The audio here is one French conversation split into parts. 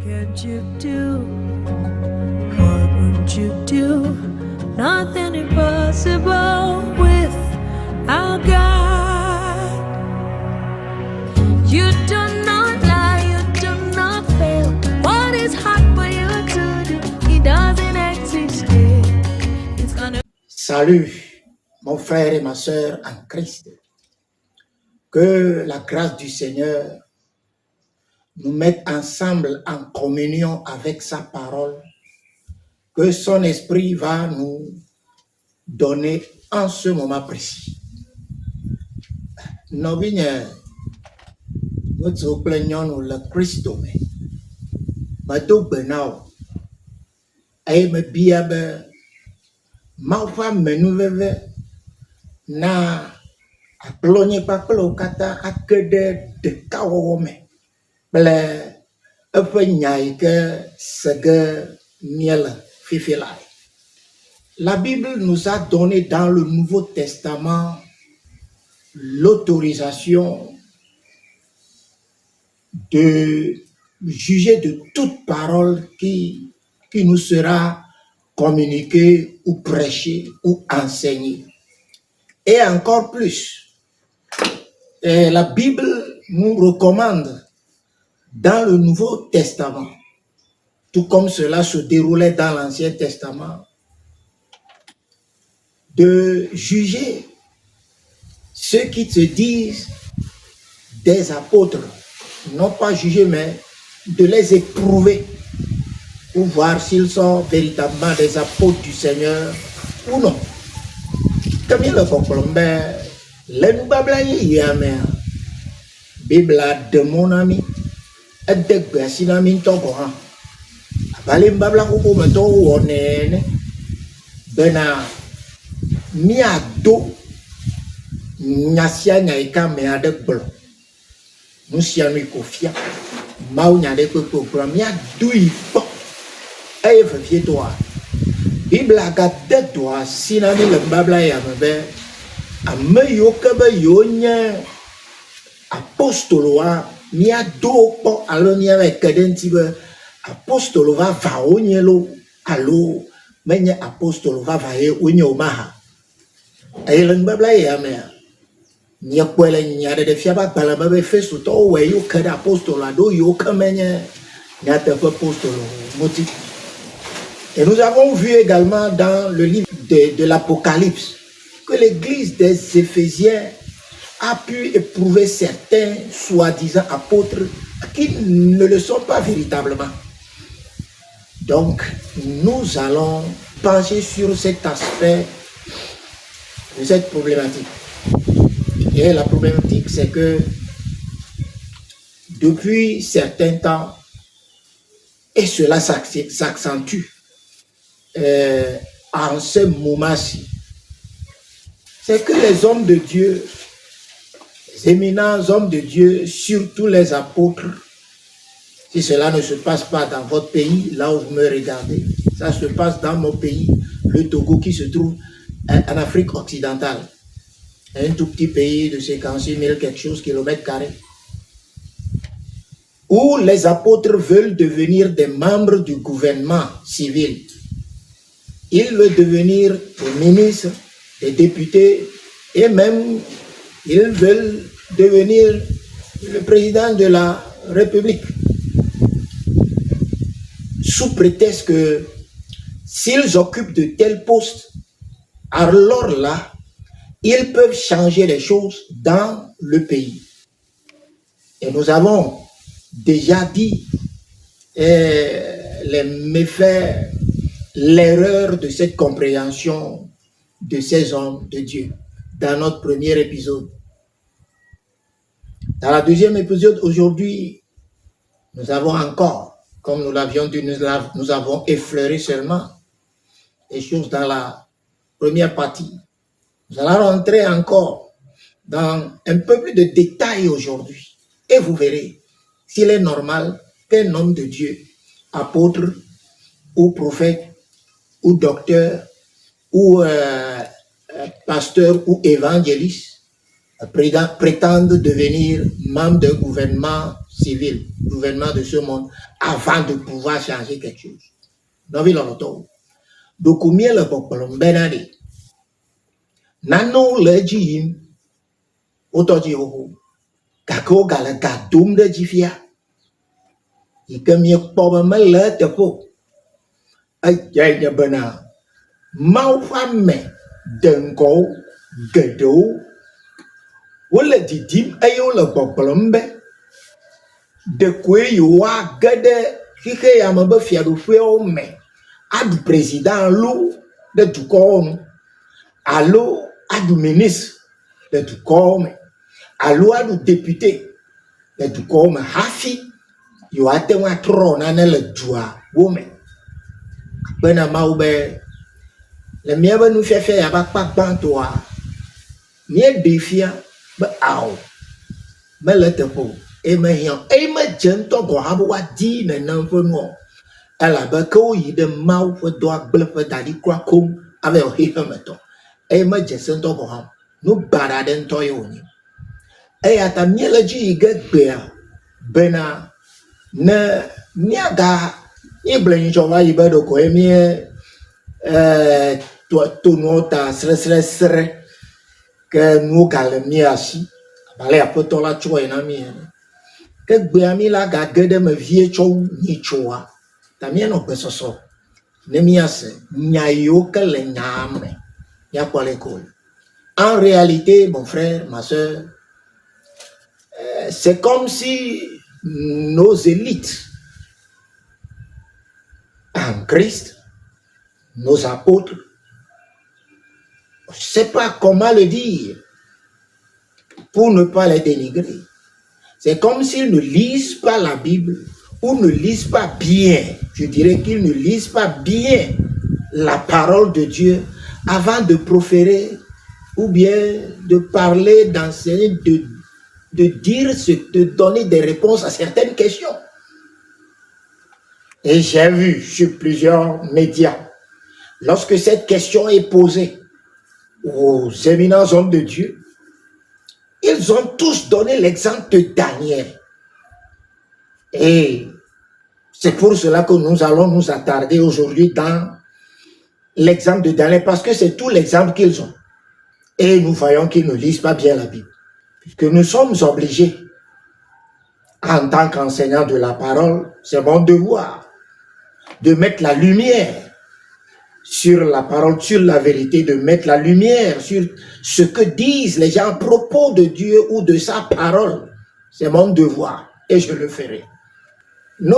can't you do? What won't you do? Nothing impossible with our God. You do not lie, you do not fail. What is hard for you to do? It doesn't exist. It's gonna. Salut, mon frère et ma sœur en Christ. Que la grâce du Seigneur nous mette ensemble en communion avec sa parole, que son esprit va nous donner en ce moment précis. Nous nous plaignons le Christ, mais tout benau, et me biabe, ma femme me nouvelle, na plonye pa klo kata akede de kawome. Ble efe nyai ke sege miel fifilai. La Bible nous a donné dans le Nouveau Testament l'autorisation de juger de toute parole qui nous sera communiquée ou prêchée ou enseignée. Et encore plus, la Bible nous recommande dans le Nouveau Testament, tout comme cela se déroulait dans l'Ancien Testament, de juger ceux qui se disent des apôtres, non pas juger, mais de les éprouver pour voir s'ils sont véritablement des apôtres du Seigneur ou non. Comme il le comprend, les nous bablaye Bible de mon ami, et de Bessinami Togohan. Balim babla ko meto wonene bena miado nyasia nyaika me ade blo musia mi kofia mau nyade ko program ya dui po e fefie to a Bible aga de to a sinami le babla ya be ameyo ke be yo nya apostolo a mia do po alonia we kedenti be apostolo va onyelo alo menye apostolo va e onyo maha ayelen babla ya me nya kwele nya de fiaba bala be fesu to we yo kada apostolo ado yo kamenye nya te apostolo moti. Et nous avons vu également dans le livre de l'Apocalypse que l'église des Éphésiens a pu éprouver certains soi-disant apôtres qui ne le sont pas véritablement. Donc, nous allons pencher sur cet aspect de cette problématique. Et la problématique, c'est que depuis certains temps, et cela s'accentue en ce moment-ci, c'est que les hommes de Dieu, les éminents hommes de Dieu, surtout les apôtres, si cela ne se passe pas dans votre pays, là où vous me regardez, ça se passe dans mon pays, le Togo, qui se trouve en Afrique occidentale. Un tout petit pays de 56 000 quelque chose kilomètres carrés, où les apôtres veulent devenir des membres du gouvernement civil. Ils veulent devenir des ministres, des députés, et même ils veulent devenir le président de la République. Sous prétexte que s'ils occupent de tels postes, alors là, ils peuvent changer les choses dans le pays. Et nous avons déjà dit les méfaits, l'erreur de cette compréhension de ces hommes de Dieu dans notre premier épisode. Dans la deuxième épisode, aujourd'hui, nous avons encore, comme nous l'avions dit, nous avons effleuré seulement les choses dans la première partie. Nous allons rentrer encore dans un peu plus de détails aujourd'hui. Et vous verrez s'il est normal qu'un homme de Dieu, apôtre ou prophète ou docteur ou pasteur ou évangéliste, prétendent devenir membre d'un gouvernement civil, gouvernement de ce monde, avant de pouvoir changer quelque chose. Donc, il en a tout. Donc, combien le peuple benadi? Nano le jim, auto di ho, kako gala gadum de jifia. Ika mi poba mele te po. Ay ya bana. Mau fame dengo gedo. Wala di dim ayo le peuple be. De kwe yo a gade kike ya mabe fiadu fwe o me. Adu président lou de tout corps. Allo adu ministre de tout corps. Allo adu député de tout corps. Hafi yo ate wa trona na le dua wome. Bena maube le miaba nu fefe ya ba pak bantoa. Mie defia ba aw. Me le tepo e me hian e me jento go habu wa di na nanfo no. Ala ba ko yi de mau fo do agble fo dadi kwa kom ave o hi meto. E me jesento go ham. Nu bara den to yo ni. E ata miele ji gegbe bena ne niaga iblen jowa ibedo ko emie to nota sre que nous calmiasi balé a poto la choy na mi que gbeami la gagede me vie chow ni chowa tamien no pesoso ne mi ase nyayo que le nyame ya kwa l'école. En réalité mon frère ma soeur c'est comme si nos élites en Christ, nos apôtres, je ne sais pas comment le dire pour ne pas les dénigrer. C'est comme s'ils ne lisent pas la Bible ou ne lisent pas bien. Je dirais qu'ils ne lisent pas bien la parole de Dieu avant de proférer ou bien de parler, d'enseigner, de dire, de donner des réponses à certaines questions. Et j'ai vu sur plusieurs médias, lorsque cette question est posée aux éminents hommes de Dieu, ils ont tous donné l'exemple de Daniel. Et c'est pour cela que nous allons nous attarder aujourd'hui dans l'exemple de Daniel, parce que c'est tout l'exemple qu'ils ont. Et nous voyons qu'ils ne lisent pas bien la Bible. Puisque nous sommes obligés, en tant qu'enseignants de la parole, c'est mon devoir de mettre la lumière sur la parole, sur la vérité, de mettre la lumière sur ce que disent les gens à propos de Dieu ou de sa parole. C'est mon devoir et je le ferai. Nous,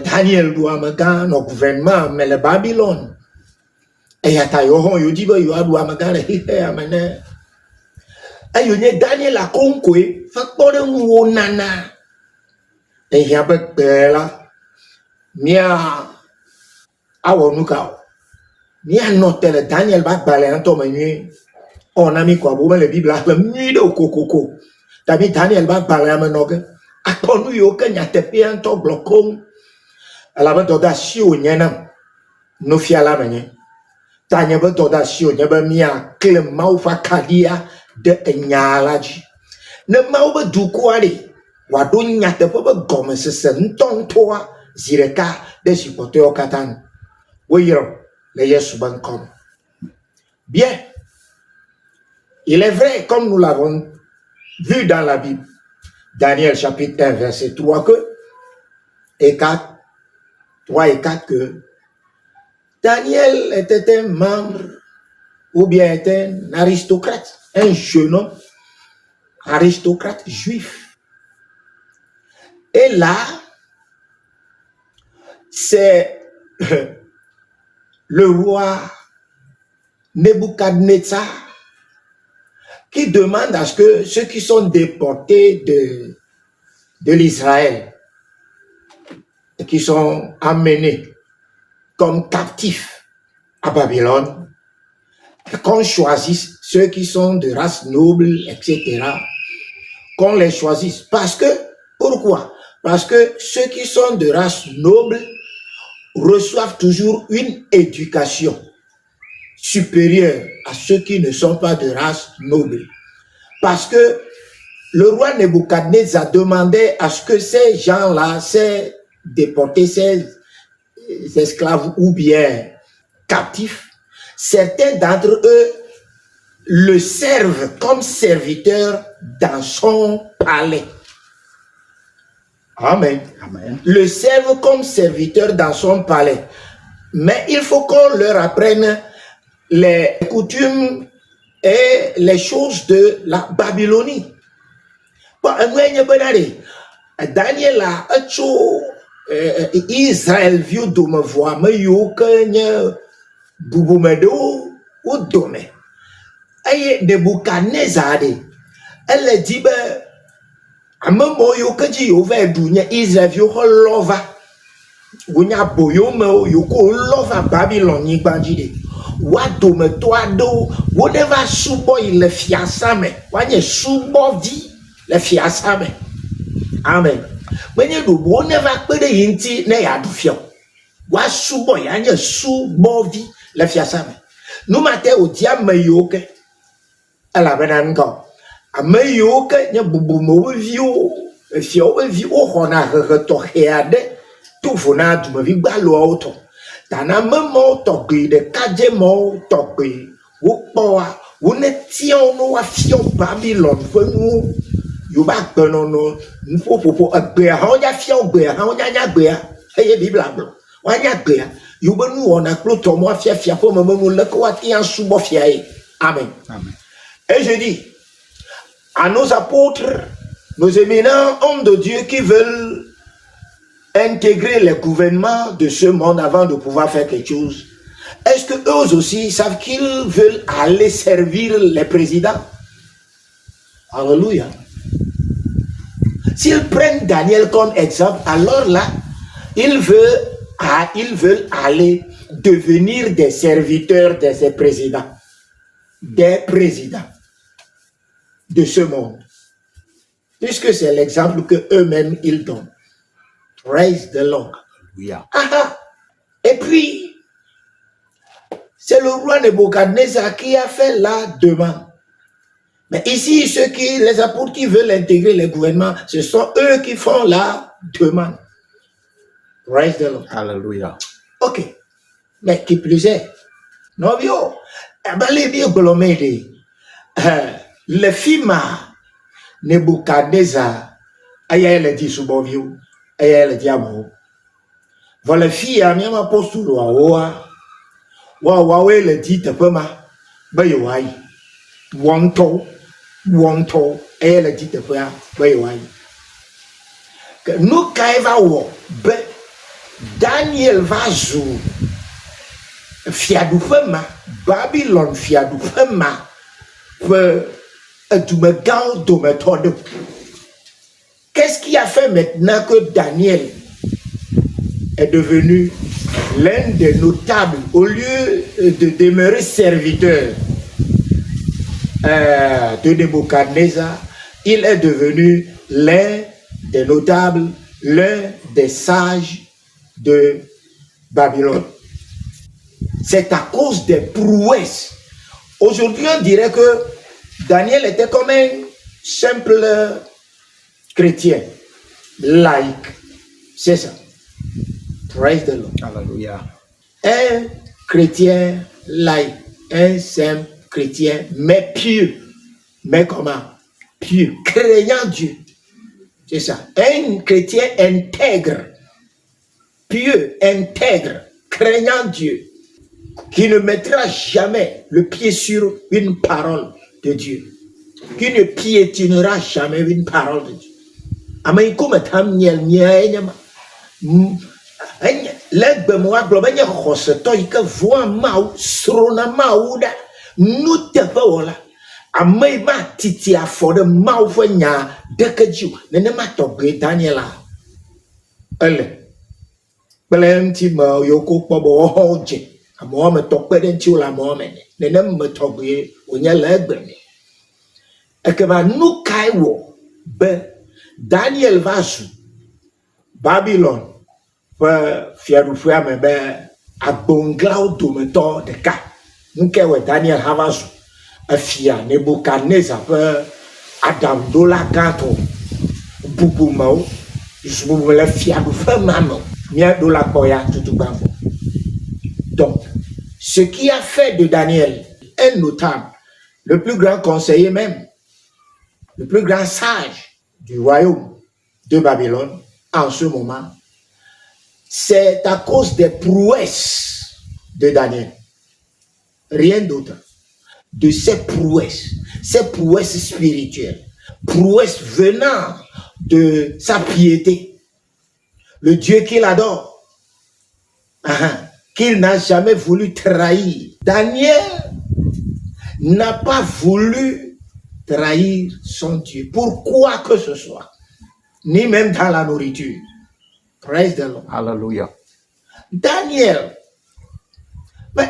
Daniel doit me gagner nos gouvernements, mais le Babylone. Et y a ta yo yo dit yo doit me gagner amene. Ayo nye Daniel a konkwe fa kpode wo nana. E ya be bela mia awo nuka. Mia notel Daniel ba bale anto menyi. On a mis quoi bo le Bible a mi do kokoko. Tabi Daniel ba bale amenoge. Akonu yo ke nya tepe anto blokom. Ala ba doda si o nyena. No fiala menyi. Tanya ba doda si o nyeba mia klem mau fa kadia de nyalaji ne maube dukwari wado nyate po be gome sese ntontoa zireka de sipote okatan weyro le yesu ban kom. Bien, il est vrai comme nous l'avons vu dans la Bible, Daniel chapitre 1 verset 3 et 4 que Daniel était un membre ou bien était un aristocrate, un jeune homme aristocrate juif. Et là, c'est le roi Nebuchadnezzar qui demande à ce que ceux qui sont déportés de l'Israël et qui sont amenés comme captifs à Babylone, qu'on choisisse ceux qui sont de race noble, etc., qu'on les choisisse. Parce que, pourquoi? Parce que ceux qui sont de race noble reçoivent toujours une éducation. supérieur à ceux qui ne sont pas de race noble. Parce que le roi Nebuchadnezzar demandait à ce que ces gens-là, ces déportés, ces esclaves ou bien captifs, certains d'entre eux le servent comme serviteur dans son palais. Amen. Amen. Le servent comme serviteur dans son palais. Mais il faut qu'on leur apprenne les coutumes et les choses de la Babylonie. Daniel a Israël viu dome voa me yiwo ke nye bubume ɖewo wo dome eye Nebukadnezar ɖe ele di be amemo yiwo ke dzi yewo va ɖu nye Israël viwo xɔ lɔ va wonye aboyomewo yiwo ko lɔ va Babylon nyigba dzi ɖe woa dometɔ aɖewo wone va subɔ yi le fiasa me woanye subɔvi le fiasa me. Amen. Menye ɖoɖo wone va kpe ɖe yi ŋuti ne yeaɖu fia woa subɔ yeanye subɔvi le fiasa me. Numate wòdi ame yiwo ke elabena ŋgɔ ame yiwo ke nye bubumewo ƒe viwo fiawo ƒe viwo xɔna hehe tɔxɛ aɖe to vo na dumevi gbaloawo tɔ. Tana memɔwo tɔgbe ɖekadze mɔwo tɔgbe wokpɔa wone tiawo ne woafia Babylon ƒe nuwo yewo ba gbenɔnɔ nuƒoƒoƒo egbea hã wodza fia wo gbea hã wodza nya gbea eye Biblia gblɔ woanya gbea yewo be nuwɔna kplo tɔmɔ afia fia ƒe memenu leke woatea subɔ fia ye. Amen. Amen. Et je dis à nos apôtres, nos éminents hommes de Dieu qui veulent intégrer les gouvernements de ce monde avant de pouvoir faire quelque chose, est-ce que eux aussi savent qu'ils veulent aller servir les présidents? Alléluia. S'ils prennent Daniel comme exemple, alors là, ils veulent aller devenir des serviteurs de ces présidents, des présidents de ce monde, puisque c'est l'exemple que eux-mêmes ils donnent. Praise the Lord. Hallelujah. Ah, et puis, c'est le roi Nebuchadnezzar qui a fait la demande. Mais ici, les apôtres qui veulent intégrer les gouvernements, ce sont eux qui font la demande. Praise the Lord. Hallelujah. Ok. Mais qui plus est, non, bio, les bio glomérés, le film Nebuchadnezzar, aya le dit sous bon vieux, aya le diable. Voilà, fille, à mi apostole, wa le dit, peu ma, bayouaï, wonto, aya le dit, peu ma, bayouaï. Nous, kaïva wo, Daniel va zou, fiadou fema, Babylon fiadou fema, qu'est-ce qui a fait maintenant que Daniel est devenu l'un des notables au lieu de demeurer serviteur de Nebuchadnezzar? Il est devenu l'un des notables, l'un des sages de Babylone. C'est à cause des prouesses. Aujourd'hui, on dirait que Daniel était comme un simple chrétien, laïque. C'est ça. Praise the Lord. Hallelujah. Un chrétien laïque, un simple chrétien, mais pieux. Mais comment? Pieux, craignant Dieu. C'est ça. Un chrétien intègre, pieux, intègre, craignant Dieu, qui ne mettra jamais le pied sur une parole de Dieu, qui ne piétinera jamais une parole de Dieu. Amen. Comme tam niel niema, legbe moa globenya khoseto ike voa mau srona mauda nu tefa wala. Amen ma titi afo de mau fo nya dekeju nene ma togbe Daniela. Ele plenty ma yoko pobo hoje. Amo me tokpe den ti la mo me nene me togbe onya legbe ni. Ekeba nu kai wo be Daniel va sous Babylone pour faire me be abonglau dometo de ka nous avons Daniel Havasu, un fia, Nebuchadnezzar, Adam Dola Kanto, Boubou Mao, je vous le fia de femme, Mia Dola Koya, tout bambo. Donc, ce qui a fait de Daniel un notable, le plus grand conseiller même, le plus grand sage du royaume de Babylone en ce moment, c'est à cause des prouesses de Daniel. Rien d'autre. De ses prouesses spirituelles, prouesses venant de sa piété, le Dieu qu'il adore, qu'il n'a jamais voulu trahir. Daniel n'a pas voulu trahir son Dieu, pour quoi que ce soit, ni même dans la nourriture. Praise the Lord. Hallelujah. Daniel, mais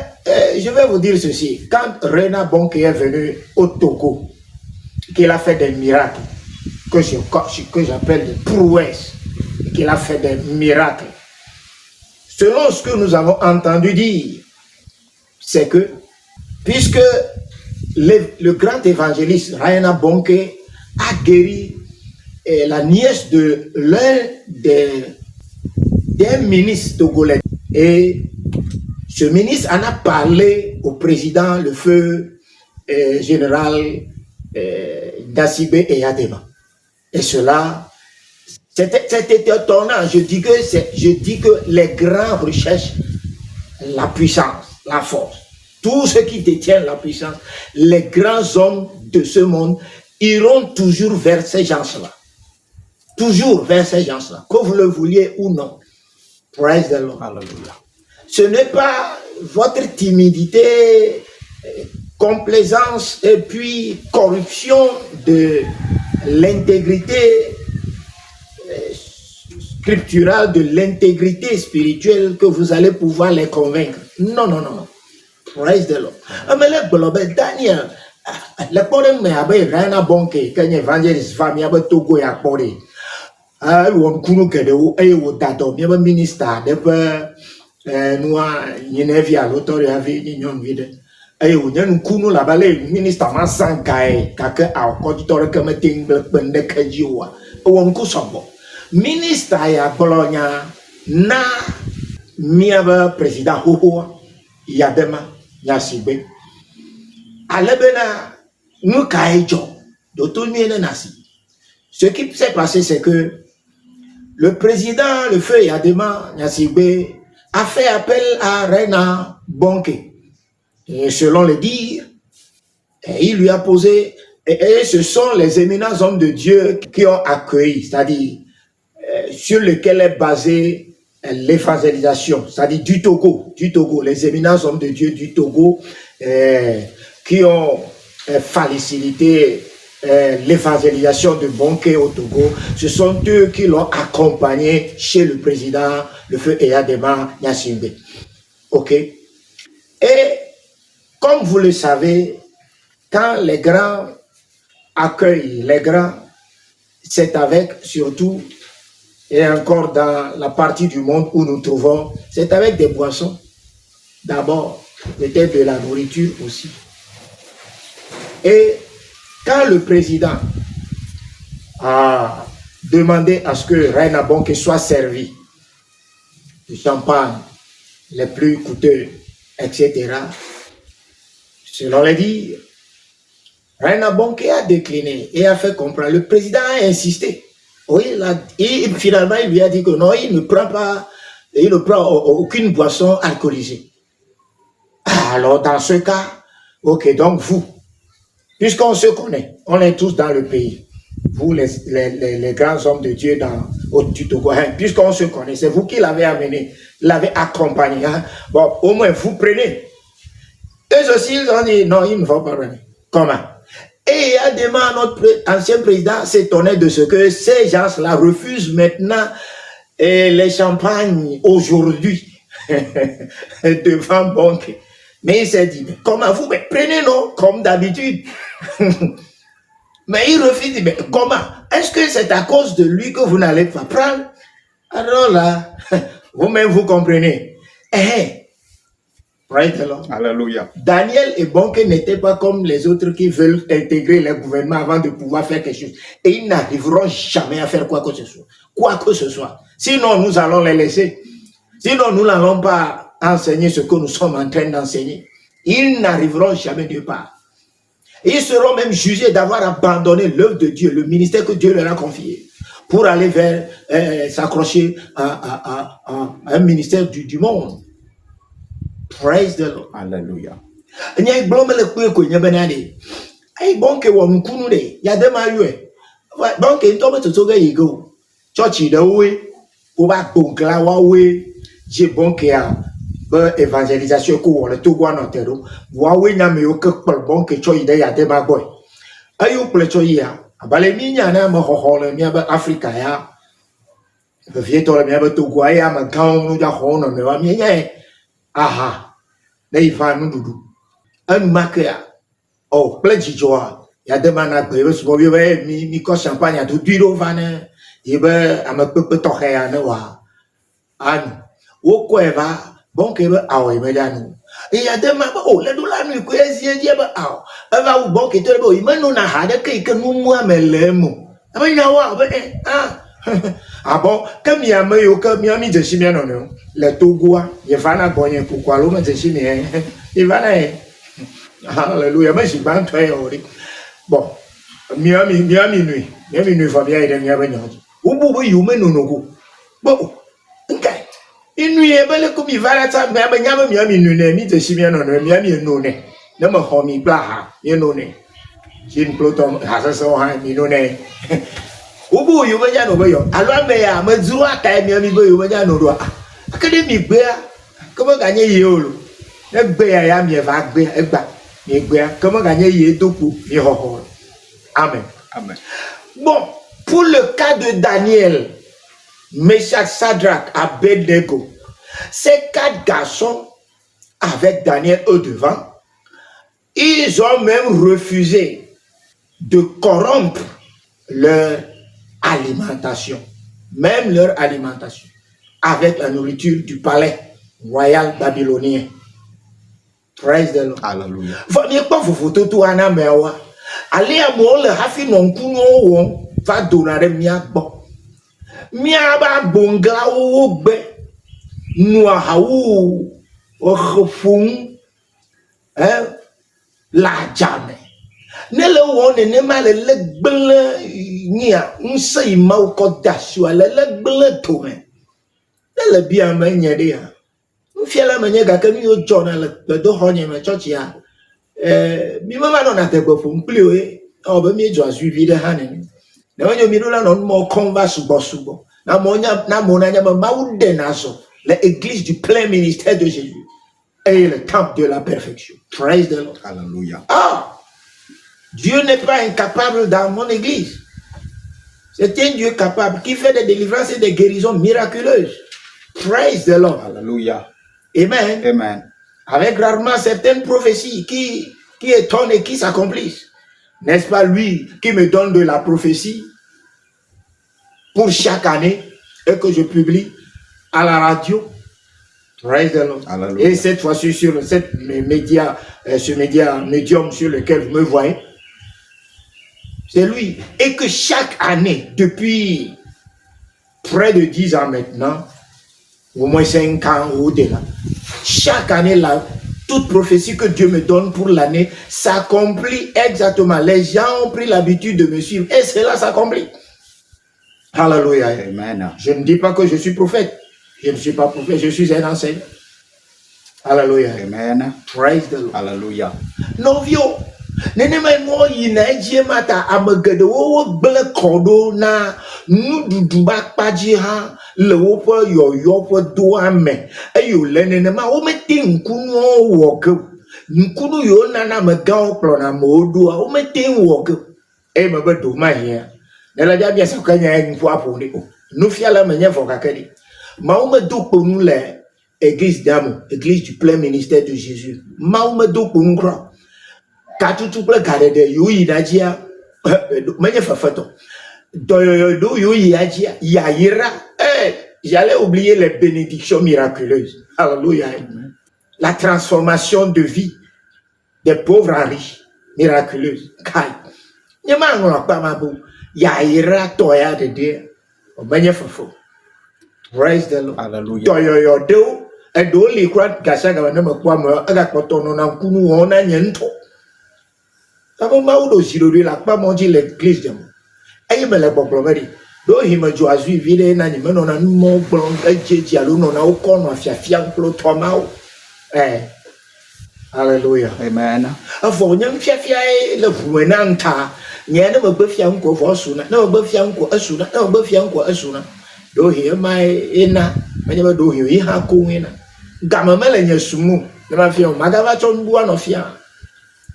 je vais vous dire ceci, quand Reinhard Bonnke est venu au Togo, qu'il a fait des miracles, que j'appelle des prouesses, qu'il a fait des miracles, selon ce que nous avons entendu dire, c'est que, puisque le grand évangéliste Reinhard Bonnke a guéri la nièce de l'un des ministres togolais, et ce ministre en a parlé au président, le feu général Dassibé et Adema. Et cela, c'était étonnant. Je dis que les grands recherchent la puissance, la force. Tous ceux qui détiennent la puissance, les grands hommes de ce monde iront toujours vers ces gens-là. Toujours vers ces gens-là, que vous le vouliez ou non. Praise the Lord. Hallelujah. Ce n'est pas votre timidité, complaisance et puis corruption de l'intégrité scripturale, de l'intégrité spirituelle que vous allez pouvoir les convaincre. Non, non, non, non. Praise the Lord. Mais le global Daniel, le problème est avec Reinhard Bonnke, quand l'évangéliste va m'y avoir Togo et à Corée. On kunu que de ou et ou dato bien ministre de nous Yenevia l'auteur avait union vide et ou nyen kunu la balé ministre ma sankai kaka a ko tore que me ting bende kajiwa on ku sobo ministre ya Bologna na miaba président hoho yadema yasibe alebena nous kaijo do tout miene nasi. Ce qui s'est passé, c'est que le président, le feu Yadema Nyasigbe, a fait appel à Reinhard Bonnke. Et selon les dires, il lui a posé, et ce sont les éminents hommes de Dieu qui ont accueilli, c'est-à-dire sur lequel est basée l'évangélisation, c'est-à-dire du Togo, les éminents hommes de Dieu du Togo qui ont facilité l'évangélisation de Bonnke au Togo. Ce sont eux qui l'ont accompagné chez le président, le feu Eyadema Nyasimbe. Ok. Et comme vous le savez, quand les grands accueillent les grands, c'est avec surtout, et encore dans la partie du monde où nous trouvons, c'est avec des boissons. D'abord, peut-être de la nourriture aussi. Et quand le président a demandé à ce que Reinhard Bonnke soit servi du champagne les plus coûteux, etc., selon les dires, Reinhard Bonnke a décliné et a fait comprendre. Le président a insisté. Oui, et finalement, il lui a dit que non, il ne prend aucune boisson alcoolisée. Alors, dans ce cas, ok, donc vous, puisqu'on se connaît, on est tous dans le pays. Vous, les grands hommes de Dieu au Togo, puisqu'on se connaît, c'est vous qui l'avez amené, l'avez accompagné. Hein? Bon, au moins, vous prenez. Eux aussi, ils ont dit, non, ils ne vont pas prendre. Comment? Et Adema, notre ancien président, s'étonnait de ce que ces gens-là refusent maintenant les champagnes aujourd'hui devant Bonnke. Mais il s'est dit, mais comment vous, mais prenez non, comme d'habitude. Mais il refuse, mais comment? Est-ce que c'est à cause de lui que vous n'allez pas prendre? Alors là, vous-même vous comprenez. Praise the Lord. Alléluia. Daniel et Bonke n'étaient pas comme les autres qui veulent intégrer le gouvernement avant de pouvoir faire quelque chose. Et ils n'arriveront jamais à faire quoi que ce soit. Quoi que ce soit. Sinon, nous allons les laisser. Sinon, nous n'allons pas enseigner ce que nous sommes en train d'enseigner. Ils n'arriveront jamais nulle part. Ils seront même jugés d'avoir abandonné l'œuvre de Dieu, le ministère que Dieu leur a confié, pour aller vers s'accrocher à un ministère du monde. Praise the Lord. Alléluia. Nyai blome le kwe ko nyabenani. Ai bonke wo nkunu de ya de ma yue. Bonke nto be toto ga yigo. Church de we ko ba konkla wa we je bonke a be évangélisation ko wo le to gwa no tero. Wa we nya me o ke pel bonke cho ide ya de ma boy. Ayo ple cho ya. Abale mi nya na ma ho ho le mi ba Africa ya. Be vie to le mi ba to gwa ya ma kan no ja ho no me wa mi nya. Aha. Na ifa no dudu. Un maquia. Oh, plein de joie. Il y a des manas qui sont mi ko champagne à tout duiro vane. Il be a me pepe to ya ne wa. An. Wo ko eva bon ke be awo me danu. Il y a des manas oh le dola nu ko ezi die be awo. Eva wo bon ke to be me no na ha de ke mu mu amelemu. Aba nya wa be ah. Ah bon, comme il y a eu que mi ami de chimien non le Togoa, il va na bonne pourquoi l'homme de chimien. Il va na. Alléluia, mais je vais entrer bon, mi ami nuit famille et mi ami non. Ou bobo yume non go. Bon, OK. Il nuit e bele comme il va la ta mi ami nuit mi de chimien non mi ami non ne. Ne me homi pla ha, you know ne. Jin plotom ha so ha mi non ne. Ubu yu benya no beyo alwa me ya mazuru aka mi ami beyo benya no do akademi gbe a komo ganye ye olu egbe ya mi eva gbe egba mi gbe a komo ganye ye doku mi hoho. Amen. Amen. Bon, pour le cas de Daniel, Meshach, Shadrach, Abednego, ces 4 garçons avec Daniel au devant, ils ont même refusé de corrompre leur alimentation, même leur alimentation, avec la nourriture du palais royal babylonien. Praise the Lord. Alléluia. Vous pas vos photos tout en améwa. Allez à moi le hafi non kuno won va donner mia bon. Mia ba bongla o be noa haou o khfung la jamais. Ne le won ne ma le gbele nia nsei ma ko dashu le gbele to me. Ne le bia ma nya de ya. Mfiala ma nya ga ka mi o jona le do ho nya ma church ya. Mi mama no na te gbo fun pli o o be mi jo suivi de hanen. Na wanyo mi no la no mo converse subo. Na mo nya ma u de na so. L'église du plein ministère de Jésus est le temple de la perfection. Praise the Lord. Alléluia. Ah, Dieu n'est pas incapable dans mon église. C'est un Dieu capable qui fait des délivrances et des guérisons miraculeuses. Praise the Lord. Alléluia. Amen. Amen. Avec rarement certaines prophéties qui étonnent et qui s'accomplissent. N'est-ce pas lui qui me donne de la prophétie pour chaque année et que je publie à la radio? Praise the Lord. Alléluia. Et cette fois-ci sur ce média médium sur lequel vous me voyez, c'est lui. Et que chaque année, depuis près de 10 ans maintenant, au moins 5 ans ou au-delà, chaque année, là, toute prophétie que Dieu me donne pour l'année s'accomplit exactement. Les gens ont pris l'habitude de me suivre et cela s'accomplit. Alléluia. Amen. Je ne dis pas que je suis prophète. Je ne suis pas prophète, je suis un enseignant. Alléluia. Amen. Praise the Lord. Alléluia. Non, vieux. Nene mai mo yina ejie mata amegede wo gble kodo na nududu ba kpaji ha le wo pe yoyo pe do ame eyo le nene ma wo mete nkunu wo ke nkunu yo nana mega o kplo na mo do wo mete wo ke e me be do ma hia ne la bia sa kanya nfu apo ni o no fiala me nye fo kakedi ma wo me do ponu le église d'Amo, église du plein ministère de Jésus ma wo me do ponu kro katutu ple garede yo yi dajia menye fafato do yo yi dajia ya ira j'allais oublier les bénédictions miraculeuses. Alléluia. la transformation de vie des pauvres en riches, miraculeuse. Kai. Nyama ngolo pa mabu. Ya ira toya de de. Obanye fofo. Praise the Lord. Hallelujah. Toyo do. Edo li kwa gasha ga na makwa mo aga kotono na kunu ona nyento. Tabo maudo sirori la pa monji l'église de mo. Ayi mele boblomeri. Do hima jo azu vile na ni meno na mo blon ejeji alo no na ukono afiafia nklo tomao. Hallelujah. Amen. Afọ nyam fiafia le fuwe na nta nye na mabafia nko fo suna na mabafia nko asuna na mabafia nko asuna do he mai ina manya do he ha ko ina gamama le nyasumu na mafia magaba chombu anofia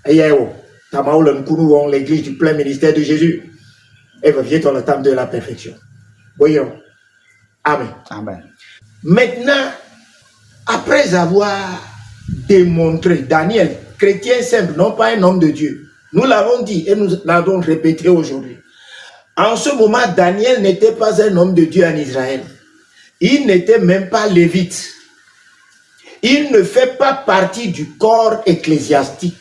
ayewo tamaula nkunu won l'église du plein ministère de Jésus et va vite dans le temps de la perfection. Voyons. Amen. Amen. Maintenant, après avoir démontré, Daniel, chrétien simple, non pas un homme de Dieu, nous l'avons dit et nous l'avons répété aujourd'hui. En ce moment, Daniel n'était pas un homme de Dieu en Israël. Il n'était même pas lévite. Il ne fait pas partie du corps ecclésiastique.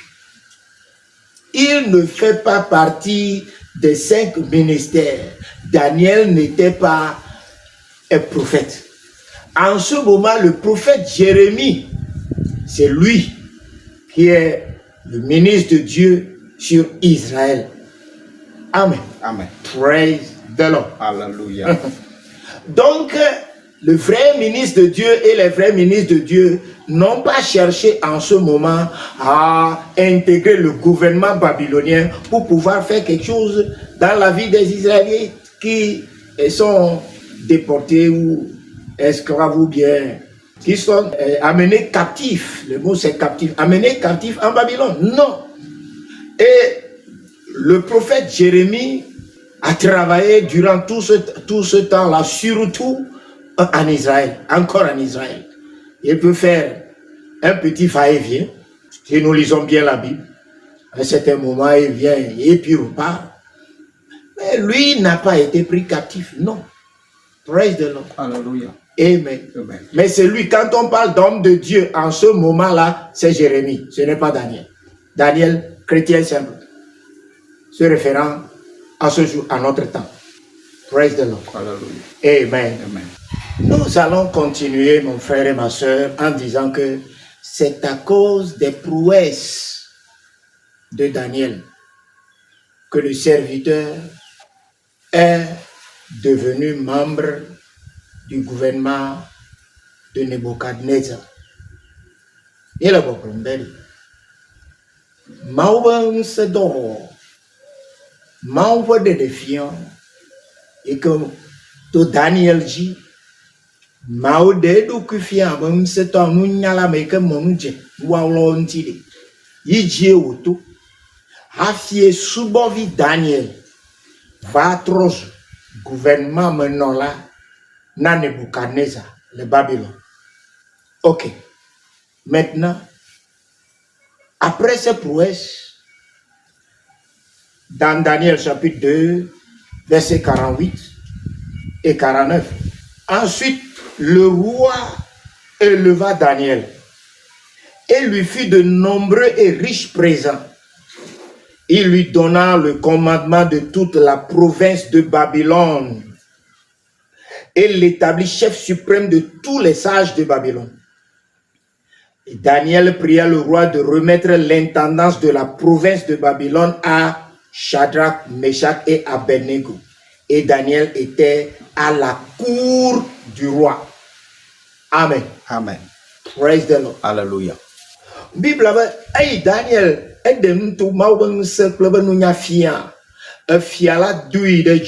Il ne fait pas partie des 5 ministères. Daniel n'était pas un prophète. En ce moment, le prophète Jérémie, c'est lui qui est le ministre de Dieu sur Israël. Amen. Amen. Praise the Lord. Hallelujah. Donc, le vrai ministre de Dieu et les vrais ministres de Dieu n'ont pas cherché en ce moment à intégrer le gouvernement babylonien pour pouvoir faire quelque chose dans la vie des Israéliens qui sont déportés ou esclaves ou bien qui sont amenés captifs. Le mot c'est captif. Amenés captifs en Babylone. Non. Et le prophète Jérémie a travaillé durant tout ce temps-là, surtout en Israël, encore en Israël. Il peut faire un petit va-et-vient, si nous lisons bien la Bible. À un certain moment, il vient et puis il repart. Mais lui n'a pas été pris captif, non. Praise the Lord. Hallelujah. Amen. Amen. Mais c'est lui, quand on parle d'homme de Dieu, en ce moment-là, c'est Jérémie, ce n'est pas Daniel. Daniel, chrétien simple, se référant à ce jour, à notre temps. Praise the Lord. Hallelujah. Amen. Amen. Nous allons continuer, mon frère et ma soeur, en disant que c'est à cause des prouesses de Daniel que le serviteur est devenu membre du gouvernement de Nebuchadnezzar. Il a beaucoup de Mauban se dort, Mauban de défiant, et que tout Daniel dit, Mao de do kufia bam se to nunyala me ke monje wa lo ntide yijie woto afie subovi Daniel va tros gouvernement menola na Nebuchadnezzar le Babylone. OK. Maintenant, après ces prouesses, dans Daniel chapitre 2 versets 48 et 49, ensuite le roi éleva Daniel et lui fit de nombreux et riches présents. Il lui donna le commandement de toute la province de Babylone et l'établit chef suprême de tous les sages de Babylone. Et Daniel pria le roi de remettre l'intendance de la province de Babylone à Shadrach, Meshach et Abednego. Et Daniel était à la cour du roi. Amen. Amen. Praise the Lord. Hallelujah. Bible hey Daniel edem to mawben se klebe nunya fia e fia la dui de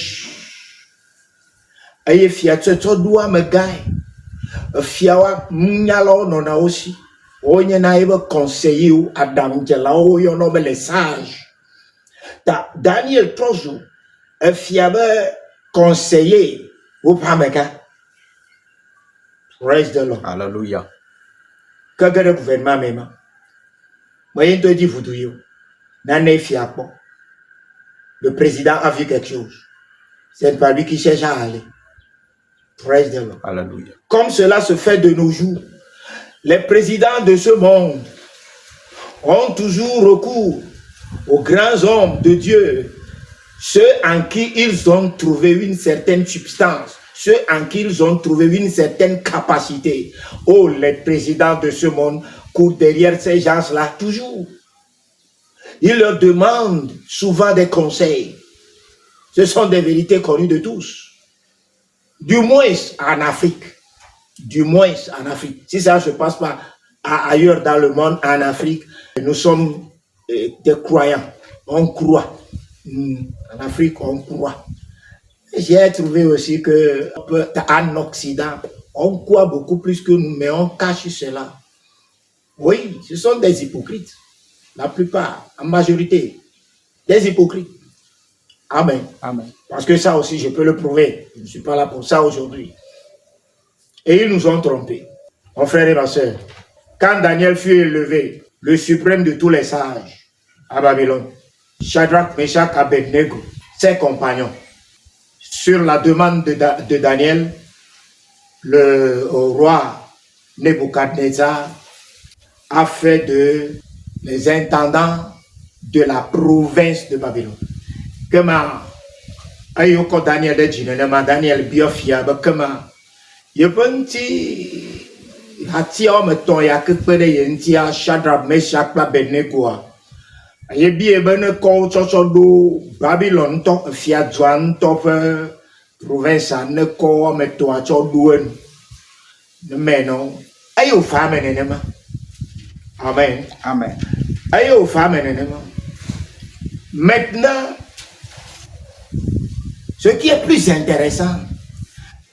ay fia tso dua megai e fia wa nya lo no na aussi onye na ibe conseiller ou adam je la o yo no be les sages ta Daniel trozo e fia be conseiller ou pas meka. Praise the Lord. Hallelujah. Quand le gouvernement même, moi je te dis vous tous, le président a vu quelque chose. C'est pas lui qui cherche à aller. Praise the Lord. Hallelujah. Comme cela se fait de nos jours, Les présidents de ce monde ont toujours recours aux grands hommes de Dieu, ceux en qui ils ont trouvé une certaine substance, ceux en qui ils ont trouvé une certaine capacité. Oh, les présidents de ce monde courent derrière ces gens-là toujours. Ils leur demandent souvent des conseils. Ce sont des vérités connues de tous. Du moins en Afrique. Du moins en Afrique. Si ça ne se passe pas ailleurs dans le monde, en Afrique, nous sommes des croyants. On croit. En Afrique, on croit. J'ai trouvé aussi qu'en Occident, on croit beaucoup plus que nous, mais on cache cela. Oui, ce sont des hypocrites. La plupart, en majorité, des hypocrites. Amen. Amen. Parce que ça aussi, je peux le prouver. Je ne suis pas là pour ça aujourd'hui. Et ils nous ont trompés. Mon frère et ma soeur, quand Daniel fut élevé, le suprême de tous les sages, à Babylone, Shadrach, Meshach, Abednego, ses compagnons, sur la demande de Daniel, le roi Nebuchadnezzar a fait les intendants de la province de Babylone. Comment ayoko Daniel de Jinenema, Daniel biofia, comment yepenti hati ometon ya kepede yentia Shadrach, Meshach, Abednego. Yebi ebene ko chocho do Babylone to fia dwan to province ne ko meto a cho duen. Ne meno ayo fa menenema. Amen. Amen. Ayo fa menenema. Maintenant, ce qui est plus intéressant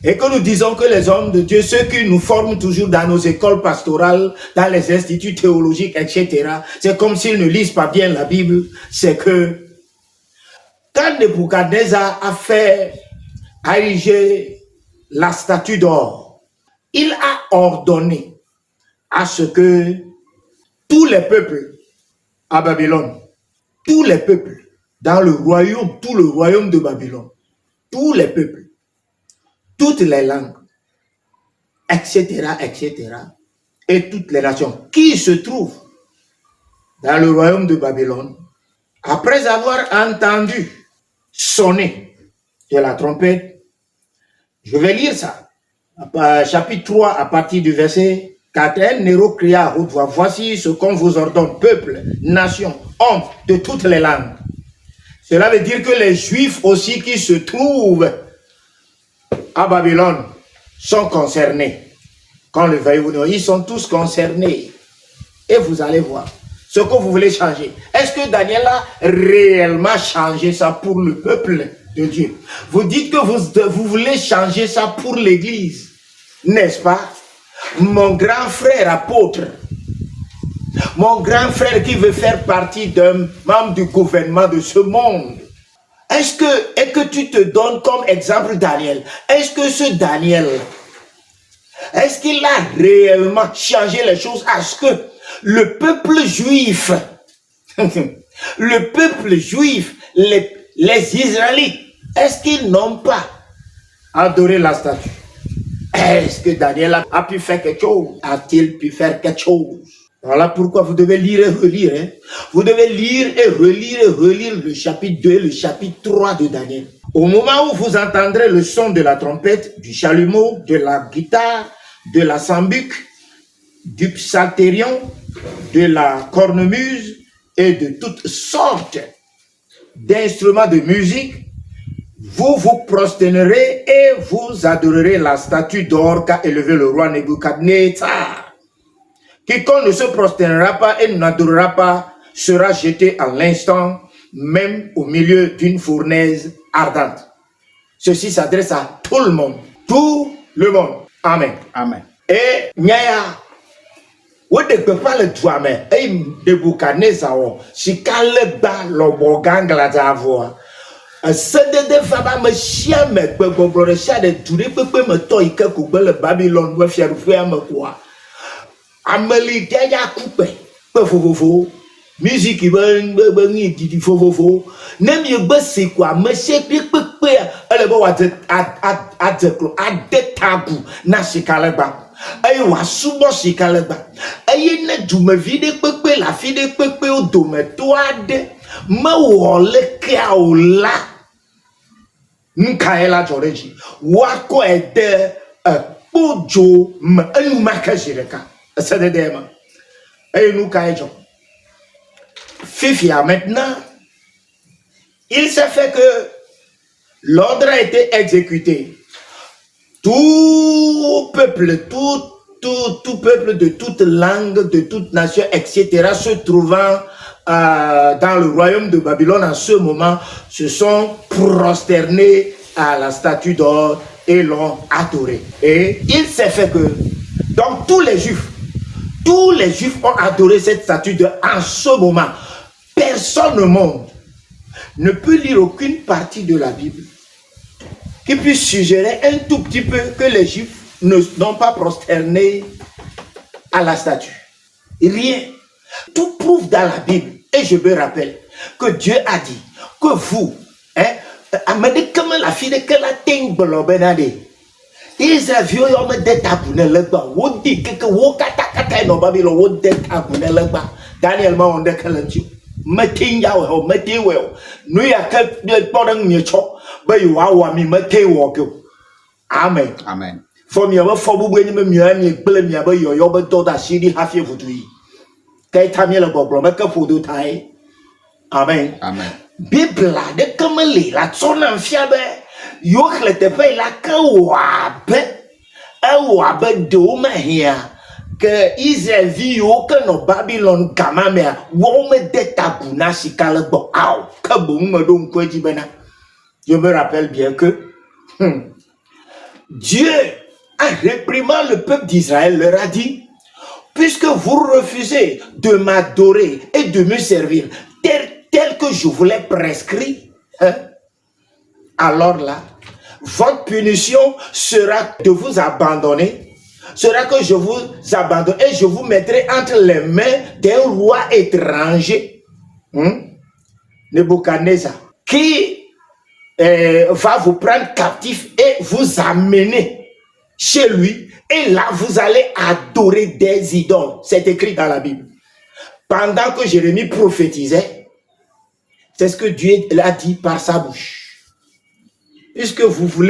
est que nous disons que les hommes de Dieu, ceux qui nous forment toujours dans nos écoles pastorales, dans les instituts théologiques, etc., c'est comme s'ils ne lisent pas bien la Bible. C'est que quand Nebuchadnezzar a fait ériger la statue d'or, il a ordonné à ce que tous les peuples à Babylone, tous les peuples dans le royaume, tout le royaume de Babylone, tous les peuples, toutes les langues, etc., etc., et toutes les nations qui se trouvent dans le royaume de Babylone, après avoir entendu sonner de la trompette, je vais lire ça, chapitre 3, à partir du verset 4, Néro cria à haute voix, voici ce qu'on vous ordonne, peuple, nation, hommes de toutes les langues. Cela veut dire que les Juifs aussi qui se trouvent à Babylone sont concernés. Quand le veuille ou non, ils sont tous concernés. Et vous allez voir ce que vous voulez changer. Est-ce que Daniel a réellement changé ça pour le peuple de Dieu? Vous dites que vous voulez changer ça pour l'Église, n'est-ce pas? Mon grand frère apôtre, mon grand frère qui veut faire partie d'un membre du gouvernement de ce monde, est-ce que tu te donnes comme exemple Daniel? Est-ce que ce Daniel, est-ce qu'il a réellement changé les choses à ce que le peuple juif, les Israélites, est-ce qu'ils n'ont pas adoré la statue? Est-ce que Daniel a pu faire quelque chose? A-t-il pu faire quelque chose? Voilà pourquoi vous devez lire et relire. Hein? Vous devez lire et relire le chapitre 2 et le chapitre 3 de Daniel. Au moment où vous entendrez le son de la trompette, du chalumeau, de la guitare, de la sambuc, du psalterion, de la cornemuse et de toutes sortes d'instruments de musique, vous vous prosternerez et vous adorerez la statue d'or qu'a élevé le roi Nebuchadnezzar. Quiconque ne se prosternera pas et n'adorera pas sera jeté à l'instant même au milieu d'une fournaise ardente. Ceci s'adresse à tout le monde. Tout le monde. Amen. Amen. Et Nyaya, où ne peut pas le toi, mais Nebuchadnezzar, si calme bas le bogang la d'avoir. Sedede faba me chia me gbogbo re chia de dure pepe me to ike ku gbe le Babylon we fia rufu me kwa ameli dia kupe pe fofofo musique be ni didi fofofo nem ye gbe se kwa me se pepe ele bo wa de tagu na sikale gba eye wòasubɔ sika le gba eye ne dumevi ɖe kpekpe le afi ɖe kpekpe wo dometɔ aɖe mewɔ lekea o la nu kae la dzɔ ɖe dzi woakɔe de kpodzo me enumake zi ɖeka esedede me eye nu kae dzɔ fifia maintenant il s'est fait que l'ordre a été exécuté. Tout peuple, tout peuple de toute langue, de toute nation, etc., se trouvant dans le royaume de Babylone en ce moment, se sont prosternés à la statue d'or et l'ont adoré. Et il s'est fait que, donc tous les Juifs ont adoré cette statue d'or en ce moment. Personne au monde ne peut lire aucune partie de la Bible qui puisse suggérer un tout petit peu que les Juifs n'ont pas prosterné à la statue. Rien. Tout prouve dans la Bible. Et je me rappelle que Dieu a dit que vous, comme la fille de la Tengbolobenade, ils avaient eu des tabounes là-bas. Vous dites que vous katakata no Babylone, vous des tabounes là-bas. Daniel m'a on déclenché. Metin ya ho metin we no ya ka podang mi cho ba yu wa mi metin wo ke amen Amen. for mi ba for bubu ni mi mi gbele mi ba yo ba do da siri ha fie futu yi kai ta mi la bobro ma ka fudu tai amen Amen. bible de kamele la tsona fia be yo khlete pe la ka wa be do ma hia que Israël vit aucun no Babylone kamamea wo me detabuna sikale bo au ka bon me don ko di bena. Je me rappelle bien que Dieu a réprimé le peuple d'Israël, leur a dit puisque vous refusez de m'adorer et de me servir tel que je vous l'ai prescrit, alors là votre punition sera de vous abandonner, sera que je vous abandonne et je vous mettrai entre les mains d'un roi étranger, Nebuchadnezzar, qui va vous prendre captif et vous amener chez lui. Et là, vous allez adorer des idoles. C'est écrit dans la Bible. Pendant que Jérémie prophétisait, c'est ce que Dieu l'a dit par sa bouche. Puisque vous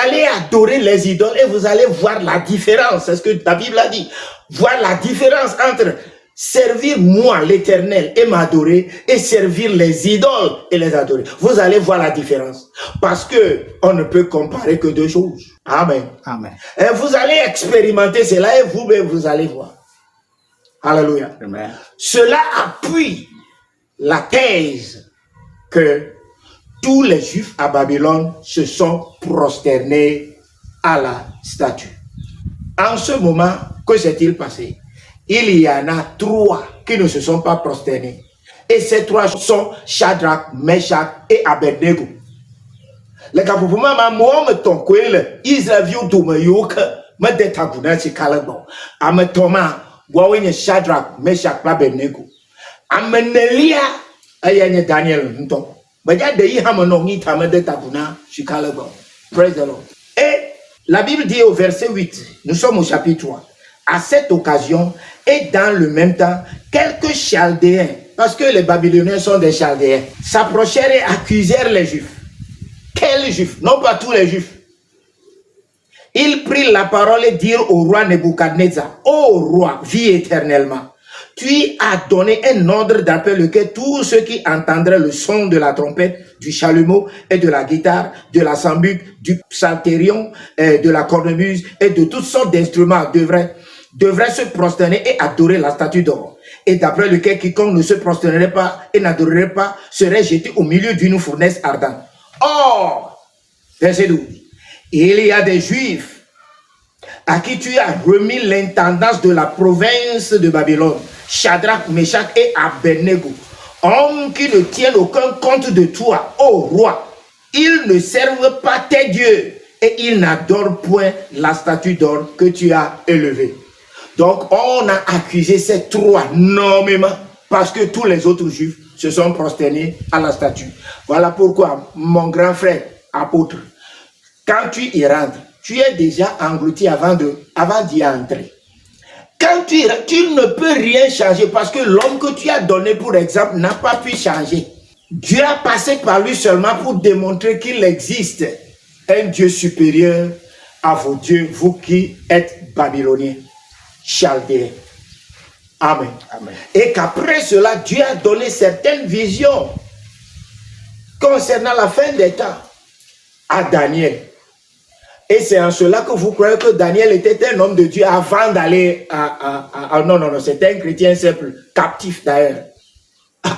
allez adorer les idoles et vous allez voir la différence. C'est ce que la Bible a dit. Voir la différence entre servir moi, l'Éternel, et m'adorer, et servir les idoles et les adorer. Vous allez voir la différence. Parce que on ne peut comparer que deux choses. Amen. Amen. Et vous allez expérimenter cela et vous-même vous allez voir. Alléluia. Amen. Cela appuie la thèse que tous les Juifs à Babylone se sont prosternés à la statue. En ce moment, que s'est-il passé? Il y en a 3 qui ne se sont pas prosternés. Et ces 3 sont Shadrach, Meshach et Abednego. Les gars, pour moi, moi, me ton coel, Israël vient de me yoke, me détaguna si calabo. Ame Thomas, Wawen Shadrach, Meshach, Abednego. Amenelia, ayane Daniel, nton. Praise the Lord. Et la Bible dit au verset 8, nous sommes au chapitre 3. À cette occasion, et dans le même temps, quelques Chaldéens, parce que les Babyloniens sont des Chaldéens, s'approchèrent et accusèrent les Juifs. Quels Juifs? Non pas tous les Juifs. Ils prirent la parole et dirent au roi Nebuchadnezzar, ô roi, vis éternellement. Tu as donné un ordre d'après lequel tous ceux qui entendraient le son de la trompette, du chalumeau et de la guitare, de la sambuc, du psalterion, de la cornemuse et de toutes sortes d'instruments devraient se prosterner et adorer la statue d'or. Et d'après lequel quiconque ne se prosternerait pas et n'adorerait pas serait jeté au milieu d'une fournaise ardente. Or, verset 12, il y a des Juifs à qui tu as remis l'intendance de la province de Babylone, Shadrach, Meshach et Abednego, hommes qui ne tiennent aucun compte de toi, ô roi. Ils ne servent pas tes dieux et ils n'adorent point la statue d'or que tu as élevée. Donc, on a accusé ces 3 nommément parce que tous les autres Juifs se sont prosternés à la statue. Voilà pourquoi, mon grand frère apôtre, quand tu y rentres, tu es déjà englouti avant d'y entrer. Quand tu ne peux rien changer parce que l'homme que tu as donné pour exemple n'a pas pu changer. Dieu a passé par lui seulement pour démontrer qu'il existe un Dieu supérieur à vos dieux, vous qui êtes babyloniens, chaldéens. Amen. Amen. Et qu'après cela, Dieu a donné certaines visions concernant la fin des temps à Daniel. Et c'est en cela que vous croyez que Daniel était un homme de Dieu avant d'aller non, c'était un chrétien simple, captif d'ailleurs.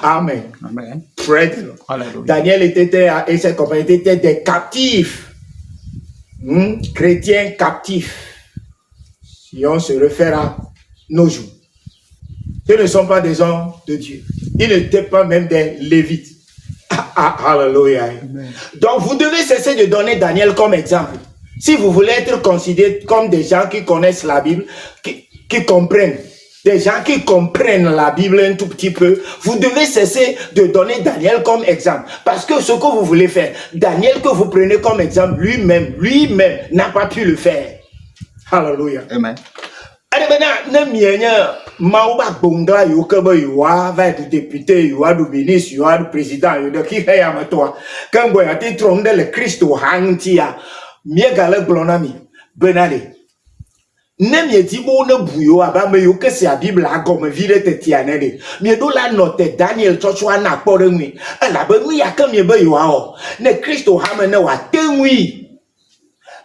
Amen. Amen. Daniel et ses compagnons étaient des captifs. Chrétiens captifs. Si on se réfère à nos jours. Ce ne sont pas des hommes de Dieu. Ils n'étaient pas même des Lévites. Alléluia. Donc vous devez cesser de donner Daniel comme exemple. Si vous voulez être considérés comme des gens qui connaissent la Bible, qui comprennent, des gens qui comprennent la Bible un tout petit peu, vous devez cesser de donner Daniel comme exemple. Parce que ce que vous voulez faire, Daniel que vous prenez comme exemple, lui-même n'a pas pu le faire. Alléluia. Amen. Allez, maintenant, Maouba Bongla, Yokoba, Yoa, va être député, Yoa, du ministre, Yoa, du président, Yoa, qui est à toi. Quand vous avez trompé le Christ au Hantia, Miegale Blonami, Benale. Nem ye dibo ne bouyo aba me yo que c'est la Bible a comme ville te tianede. Mais do la note Daniel Chochwa na porengwi. La benwi ya comme ye be yo a. Ne Christo hamene wa tenwi.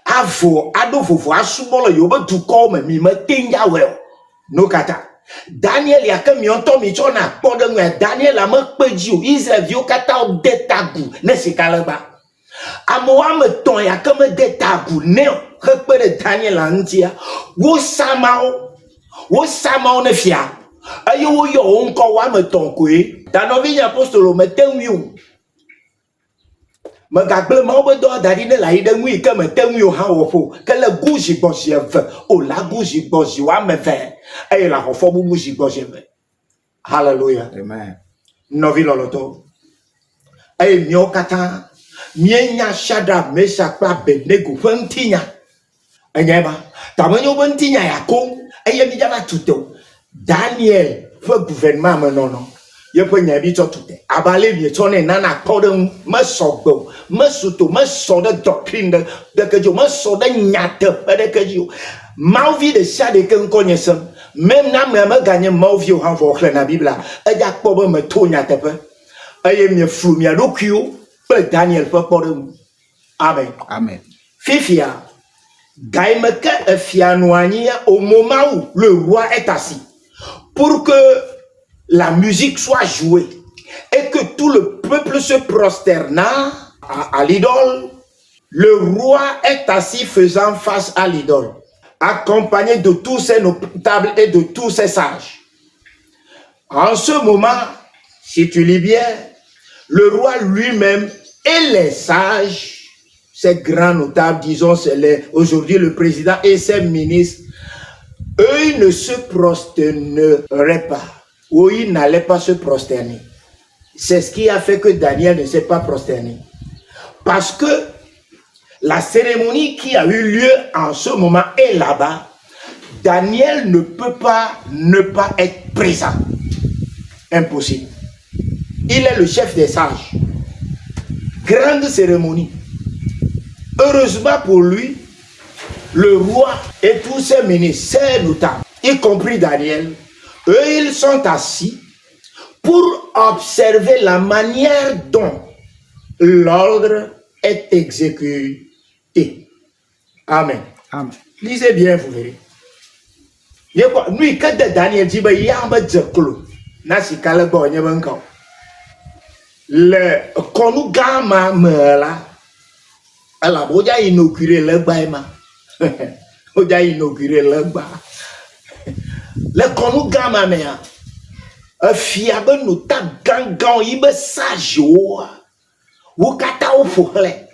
Avo ado fofo asubolo yo be du comme mi me tenga wel. No kata. Daniel ya comme yon to mi chona porengwi. Daniel a me peji o Israel yo kata o detagu ne sikalaba. Amoa me ton ya comme detagu ne repere Daniel antia wo samao ne fia ayo yo onko wa me ton kwe danovi apostolo me tenwiu me gagle ma obo do dadi ne la ide nwi ke me tenwiu ha wo fo ke le guji bosi eve o la guji bosi wa me ve ayo la fo bu guji bosi eve. Hallelujah. Amen. Novi loloto ayo mio kata mienya Shadrach Meshach Abednego fantinya anyeba tamanyo bantinya yakon eye mi jaba tuto Daniel fo gouvernement me non ye fo nya bi totute abale bi tone nana kodem masogbo masuto masoda doctrine de que je masoda nyate de que je malvi de ça de ken connaissance même na me gagner malvi o han fo na Bible e ja kpo me to nyate pe eye mi fru mi adokio pe Daniel fo kodem. Amen. Amen. Fifia Gaimeka fianoania au moment où le roi est assis pour que la musique soit jouée et que tout le peuple se prosterna à l'idole. Le roi est assis faisant face à l'idole, accompagné de tous ses notables et de tous ses sages. En ce moment, si tu lis bien, le roi lui-même et les sages, ces grands notables, disons, aujourd'hui le président et ses ministres, eux, ils ne se prosterneraient pas, ou ils n'allaient pas se prosterner. C'est ce qui a fait que Daniel ne s'est pas prosterné. Parce que la cérémonie qui a eu lieu en ce moment est là-bas, Daniel ne peut pas ne pas être présent. Impossible. Il est le chef des sages. Grande cérémonie. Heureusement pour lui, le roi et tous ses ministres, ses notables, y compris Daniel, eux, ils sont assis pour observer la manière dont l'ordre est exécuté. Amen. Amen. Lisez bien, vous verrez. Nous, quand Daniel dit, il y a un peu le konugama meula ala boja inauguré le baima boja inauguré le ba le konugama mea fiabe no ta gangan ibe sajo wo kata wo fole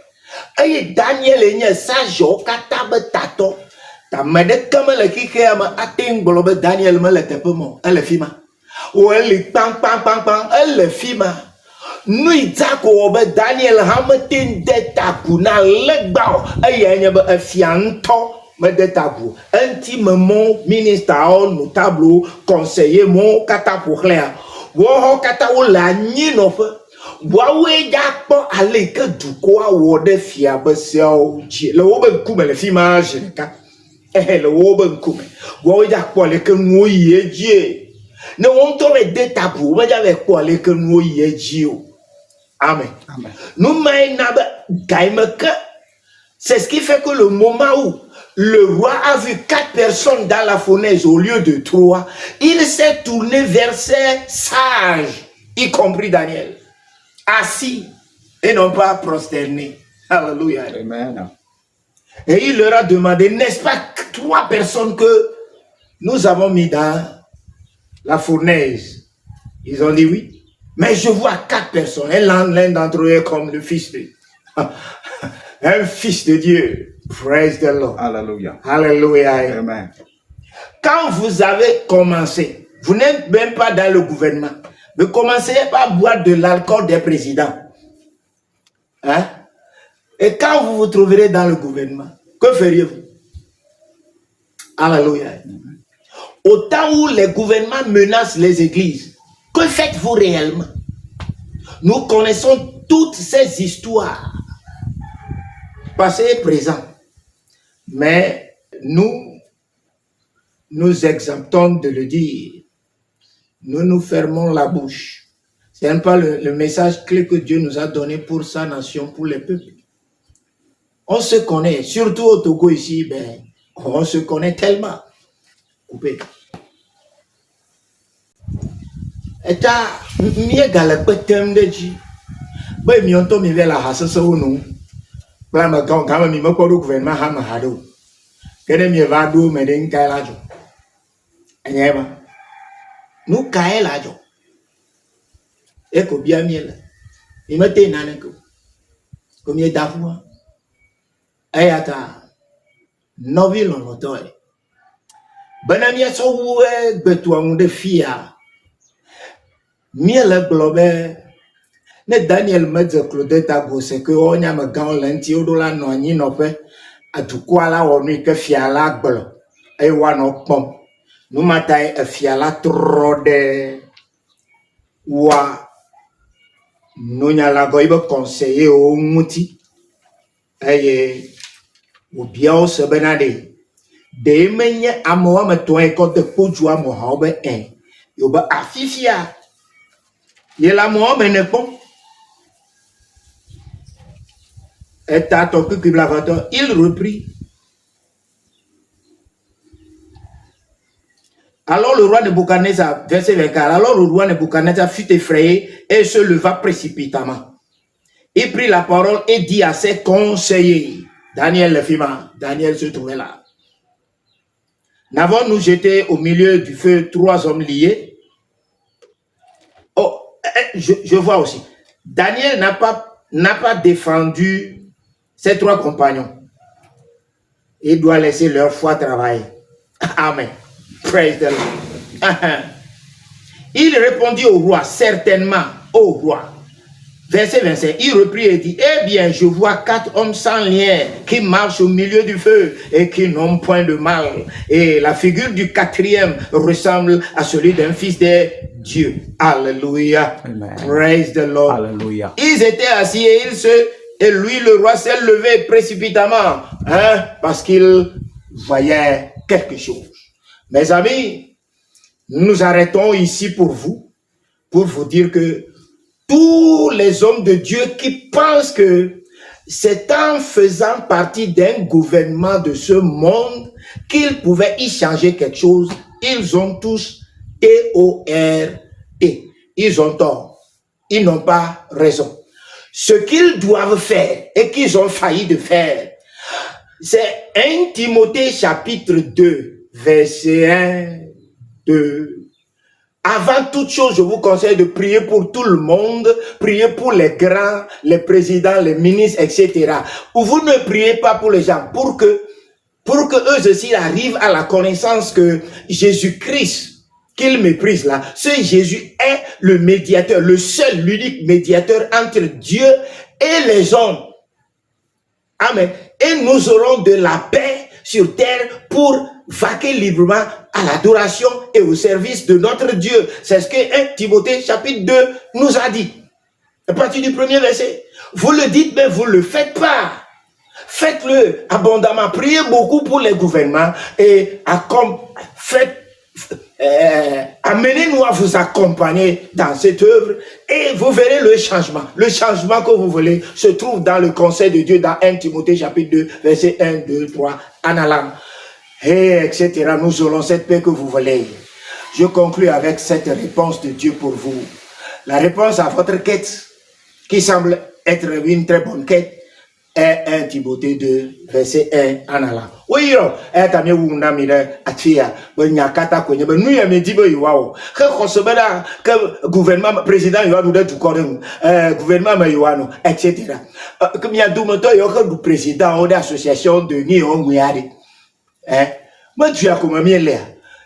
aye Daniel enye sajo kata be tato ta mede kamele kike ama ating bolobe Daniel mele tepemo ele fima ou elle pang pang pang pang elle fima Nui Zako Daniel Hamilton de Taku na Legbao Ayanyaba a fianto me de Taku intimement ministre notable conseiller mon kata pour clair wo kata wo la nyinof wawe jakpo ale ke duko wo de fia be seo ji le wo be kume le fimage ka le wo be kume wo jakpo le ke no ye ji ne won to le de Taku me ja le ko le ke no ye ji o. Amen. Amen. Nous c'est ce qui fait que le moment où le roi a vu 4 personnes dans la fournaise au lieu de 3, il s'est tourné vers ses sages, y compris Daniel, assis et non pas prosterné. Alléluia. Amen. Et il leur a demandé, n'est-ce pas 3 personnes que nous avons mis dans la fournaise? Ils ont dit oui. Mais je vois 4 personnes. Et l'un d'entre eux est comme le fils de un fils de Dieu. Praise the Lord. Hallelujah. Hallelujah. Amen. Quand vous avez commencé, vous n'êtes même pas dans le gouvernement. Vous commencez par boire de l'alcool des présidents. Hein? Et quand vous vous trouverez dans le gouvernement, que feriez-vous? Alléluia. Au temps où les gouvernements menacent les églises, que faites-vous réellement? Nous connaissons toutes ces histoires, passées et présentes. Mais nous exemptons de le dire. Nous nous fermons la bouche. Ce n'est pas le message clé que Dieu nous a donné pour sa nation, pour les peuples. On se connaît, surtout au Togo ici, on se connaît tellement. Coupé. Et ta mieux galopé de ji, bah mi on tombe vers la race ça ou non. Là ma quand mi me quoi le gouvernement ha ma hado. Kene mi va do me den kai la jo. Enyeba. Nous kai la jo. E ko bia mi la. Mi me te nane ko. Ko mi da fu. Ayata. Novi lon lotoy. Banamia so we betu an de fia. Miel globé ne Daniel medze Claude Tago c'est que on y a me gan lenti o do la no anyi no pe atukwa la wonu ke fia la gblo e wa no pom nu matai e fia la trode wa no nya la go ibe conseiller o muti eye o bia o se benade de menye amo ma to e ko de poju amo ha obe yo ba afifia. Il a mon mais ne pas. Et il reprit. Alors le roi Nebuchadnezzar, verset 24, alors le roi Nebuchadnezzar fut effrayé et se leva précipitamment. Il prit la parole et dit à ses conseillers, Daniel le fima, Daniel se trouvait là. N'avons-nous jeté au milieu du feu 3 hommes liés? Oh, je vois aussi. Daniel n'a pas défendu ses 3 compagnons. Il doit laisser leur foi travailler. Amen. Praise the Lord. Il répondit au roi, certainement, au roi. Verset 25, il reprit et dit, eh bien, je vois 4 hommes sans lien qui marchent au milieu du feu et qui n'ont point de mal. Et la figure du 4e ressemble à celui d'un fils de Dieu. Alléluia. Amen. Praise the Lord. Alléluia. Ils étaient assis et lui, le roi, s'est levé précipitamment, parce qu'il voyait quelque chose. Mes amis, nous arrêtons ici pour vous dire que tous les hommes de Dieu qui pensent que c'est en faisant partie d'un gouvernement de ce monde qu'ils pouvaient y changer quelque chose, ils ont tous T-O-R-T. Ils ont tort. Ils n'ont pas raison. Ce qu'ils doivent faire et qu'ils ont failli de faire, c'est 1 Timothée chapitre 2, verset 1, 2. Avant toute chose, je vous conseille de prier pour tout le monde, prier pour les grands, les présidents, les ministres, etc. Ou vous ne priez pas pour les gens, pour que eux aussi arrivent à la connaissance que Jésus-Christ qu'il méprise là, ce Jésus est le médiateur, le seul, l'unique médiateur entre Dieu et les hommes. Amen. Et nous aurons de la paix sur terre pour vaquer librement à l'adoration et au service de notre Dieu. C'est ce que 1 Timothée chapitre 2 nous a dit. À partir du premier verset. Vous le dites, mais vous ne le faites pas. Faites-le abondamment. Priez beaucoup pour les gouvernements et amenez-nous à vous accompagner dans cette œuvre et vous verrez le changement. Le changement que vous voulez se trouve dans le conseil de Dieu dans 1 Timothée chapitre 2, verset 1, 2, 3, en allant. Et etc. Nous aurons cette paix que vous voulez. Je conclue avec cette réponse de Dieu pour vous. La réponse à votre quête, qui semble être une très bonne quête, est 1 Timothée 2, verset 1 en allant. Oui, tamie wuna mire atia, nyakata kwenye nous y a dit yao. Que gouvernement président y a tout gouvernement yoano, etc. Comme y a du président de l'association de Nyon Guyari. Moi tu as comme mieux là.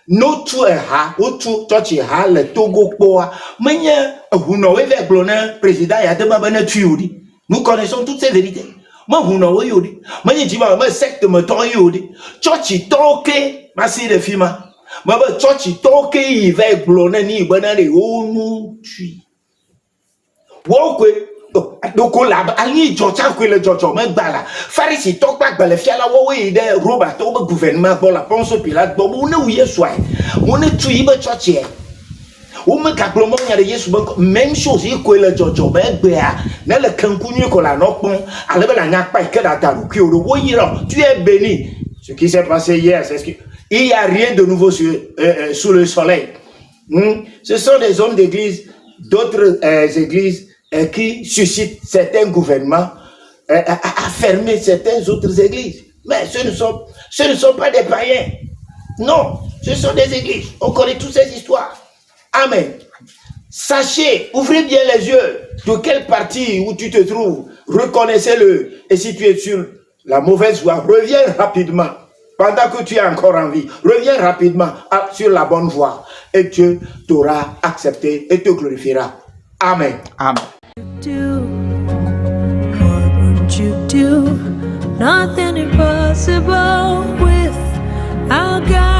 No tu ha, o tu tochi ha le Togo poa. Menya huno avec le président y a demain ben tuudi. Nous connaissons toutes ces vérités. Moi huno yodi. Menya diba me secte me ton yodi. Tochi toke masi de fima. Moi ba tochi toke y va blonner ni banane o nu tui. Wokwe donc là ali jocha ko le jojo me gbala farisi tok ba gbale fiala wo we de roba to be gouvernement pour la ponce Pilate bo mo ne wiye soa mo ne tu ibe church e o me ka glomo nya de Yesu même chose e ko le jojo be gbe a na le kankunu ko la no pon ale be la nya pa ke da taru ki o wo yiro tu es béni. Ce qui s'est passé hier, c'est ce que il y a rien de nouveau sous le soleil. Ce sont des hommes d'église, d'autres églises qui suscitent certains gouvernements à fermer certaines autres églises. Mais ce ne sont pas des païens. Non, ce sont des églises. On connaît toutes ces histoires. Amen. Sachez, ouvrez bien les yeux de quelle partie où tu te trouves. Reconnaissez-le. Et si tu es sur la mauvaise voie, reviens rapidement. Pendant que tu es encore en vie, reviens rapidement sur la bonne voie. Et Dieu t'aura accepté et te glorifiera. Amen. Amen. What would you do? Nothing impossible with our God.